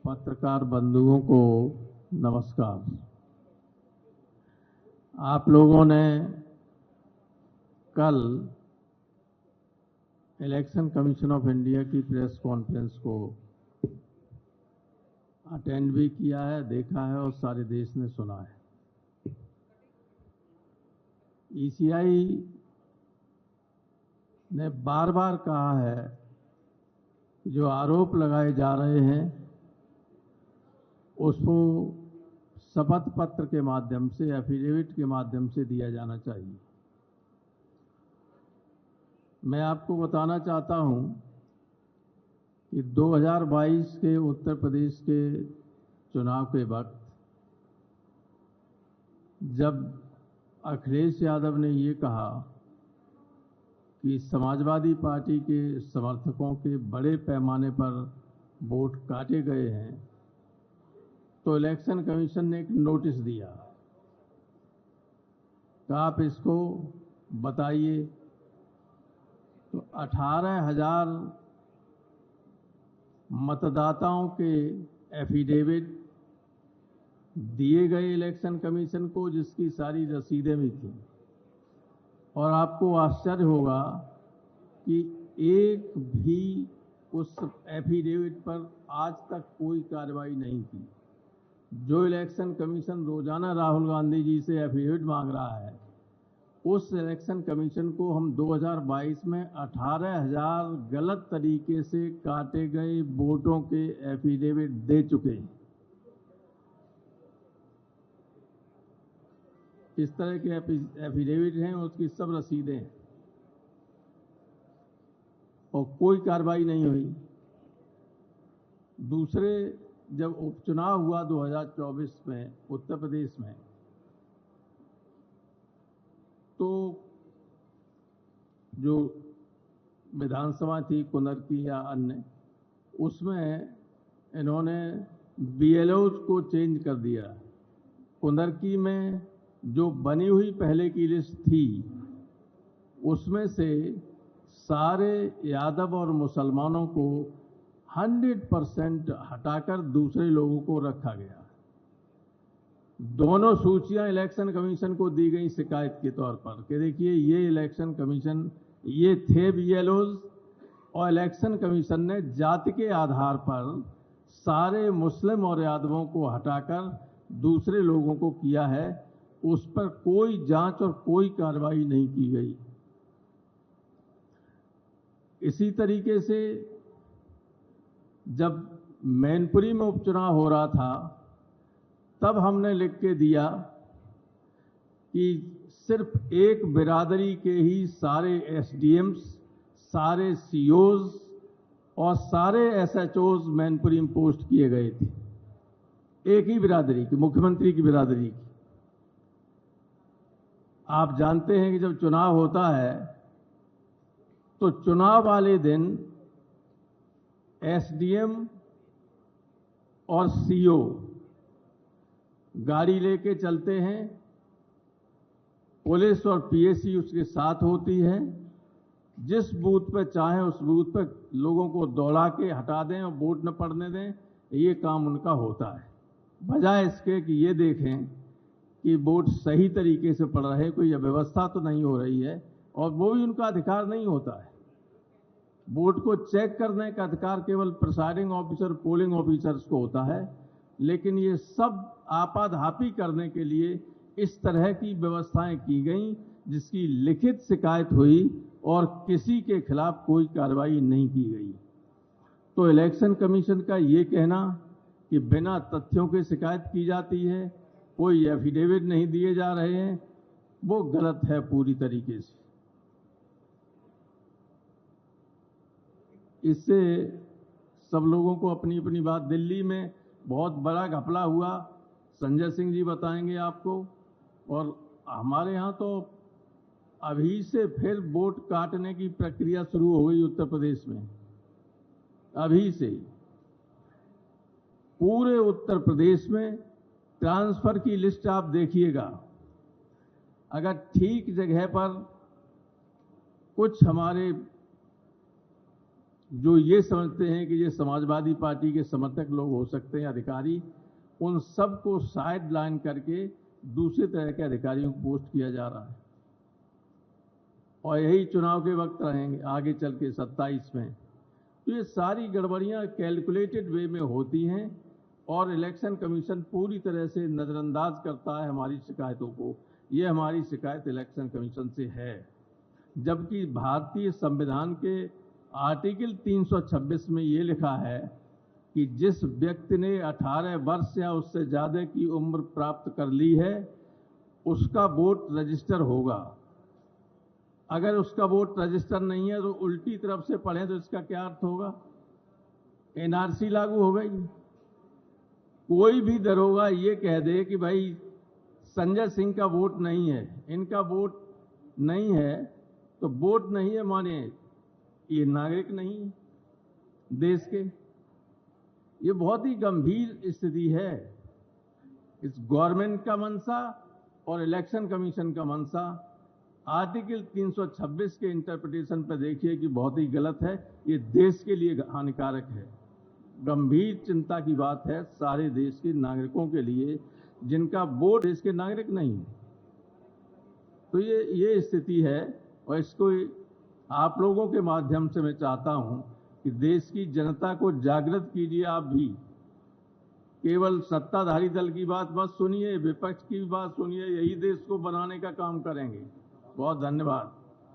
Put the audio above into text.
पत्रकार बंधुओं को नमस्कार। आप लोगों ने कल इलेक्शन कमीशन ऑफ इंडिया की प्रेस कॉन्फ्रेंस को अटेंड भी किया है, देखा है और सारे देश ने सुना है। ईसीआई ने बार बार कहा है कि जो आरोप लगाए जा रहे हैं उसको शपथ पत्र के माध्यम से, एफिडेविट के माध्यम से दिया जाना चाहिए। मैं आपको बताना चाहता हूं कि 2022 के उत्तर प्रदेश के चुनाव के वक्त जब अखिलेश यादव ने ये कहा कि समाजवादी पार्टी के समर्थकों के बड़े पैमाने पर वोट काटे गए हैं, तो इलेक्शन कमीशन ने एक नोटिस दिया कि आप इसको बताइए। तो 18,000 मतदाताओं के एफिडेविट दिए गए इलेक्शन कमीशन को, जिसकी सारी रसीदें भी थी। और आपको आश्चर्य होगा कि एक भी उस एफिडेविट पर आज तक कोई कार्रवाई नहीं की। जो इलेक्शन कमीशन रोजाना राहुल गांधी जी से एफिडेविट मांग रहा है, उस इलेक्शन कमीशन को हम 2022 में 18,000 गलत तरीके से काटे गए वोटों के एफिडेविट दे चुके हैं। इस तरह के एफिडेविट हैं, उसकी सब रसीदें हैं और कोई कार्रवाई नहीं हुई। दूसरे, जब उपचुनाव हुआ 2024 में उत्तर प्रदेश में, तो जो विधानसभा थी कुंदरकी या अन्य, उसमें इन्होंने बीएलओज को चेंज कर दिया। कुंदरकी में जो बनी हुई पहले की लिस्ट थी, उसमें से सारे यादव और मुसलमानों को 100% हटाकर दूसरे लोगों को रखा गया। दोनों सूचियां इलेक्शन कमीशन को दी गई शिकायत के तौर पर कि देखिए, ये इलेक्शन कमीशन, ये थे बीएलओज, और इलेक्शन कमीशन ने जाति के आधार पर सारे मुस्लिम और यादवों को हटाकर दूसरे लोगों को किया है। उस पर कोई जांच और कोई कार्रवाई नहीं की गई। इसी तरीके से जब मैनपुरी में उपचुनाव हो रहा था, तब हमने लिख के दिया कि सिर्फ एक बिरादरी के ही सारे एसडीएम्स, सारे सीओज और सारे एसएचओज मैनपुरी में पोस्ट किए गए थे। एक ही बिरादरी की, मुख्यमंत्री की बिरादरी की। आप जानते हैं कि जब चुनाव होता है तो चुनाव वाले दिन एसडीएम और सीओ गाड़ी लेके चलते हैं, पुलिस और पीएसी उसके साथ होती है। जिस बूथ पर चाहे उस बूथ पर लोगों को दौड़ा के हटा दें और वोट न पड़ने दें, ये काम उनका होता है। बजाय इसके कि ये देखें कि वोट सही तरीके से पड़ रहे, कोई अव्यवस्था तो नहीं हो रही है। और वो भी उनका अधिकार नहीं होता है। वोट को चेक करने का अधिकार केवल प्रिसाइडिंग ऑफिसर, पोलिंग ऑफिसर्स को होता है। लेकिन ये सब आपाधापी करने के लिए इस तरह की व्यवस्थाएं की गई, जिसकी लिखित शिकायत हुई और किसी के खिलाफ कोई कार्रवाई नहीं की गई। तो इलेक्शन कमीशन का ये कहना कि बिना तथ्यों के शिकायत की जाती है, कोई एफिडेविट नहीं दिए जा रहे हैं, वो गलत है पूरी तरीके से। इससे सब लोगों को अपनी अपनी बात, दिल्ली में बहुत बड़ा घपला हुआ, संजय सिंह जी बताएंगे आपको। और हमारे यहाँ तो अभी से फिर वोट काटने की प्रक्रिया शुरू हो गई उत्तर प्रदेश में। अभी से पूरे उत्तर प्रदेश में ट्रांसफर की लिस्ट आप देखिएगा। अगर ठीक जगह पर कुछ हमारे जो ये समझते हैं कि ये समाजवादी पार्टी के समर्थक लोग हो सकते हैं अधिकारी, उन सबको साइड लाइन करके दूसरे तरह के अधिकारियों को पोस्ट किया जा रहा है। और यही चुनाव के वक्त रहेंगे आगे चल के 27 में। तो ये सारी गड़बड़ियां कैलकुलेटेड वे में होती हैं और इलेक्शन कमीशन पूरी तरह से नजरअंदाज करता है हमारी शिकायतों को। ये हमारी शिकायत इलेक्शन कमीशन से है, जबकि भारतीय संविधान के आर्टिकल 326 में ये लिखा है कि जिस व्यक्ति ने 18 वर्ष या उससे ज्यादा की उम्र प्राप्त कर ली है उसका वोट रजिस्टर होगा। अगर उसका वोट रजिस्टर नहीं है तो उल्टी तरफ से पढ़ें तो इसका क्या अर्थ होगा? एनआरसी लागू हो गई। कोई भी दरोगा ये कह दे कि भाई संजय सिंह का वोट नहीं है, इनका वोट नहीं है, तो वोट नहीं है माने ये नागरिक नहीं है देश के। ये बहुत ही गंभीर स्थिति है। इस गवर्नमेंट का मंशा और इलेक्शन कमीशन का मंशा आर्टिकल 326 के इंटरप्रिटेशन पर देखिए कि बहुत ही गलत है। ये देश के लिए हानिकारक है। गंभीर चिंता की बात है सारे देश के नागरिकों के लिए जिनका वोट देश के नागरिक नहीं है। तो ये स्थिति है और इसको आप लोगों के माध्यम से मैं चाहता हूं कि देश की जनता को जागृत कीजिए। आप भी केवल सत्ताधारी दल की बात मत सुनिए, विपक्ष की बात सुनिए। यही देश को बनाने का काम करेंगे। बहुत धन्यवाद।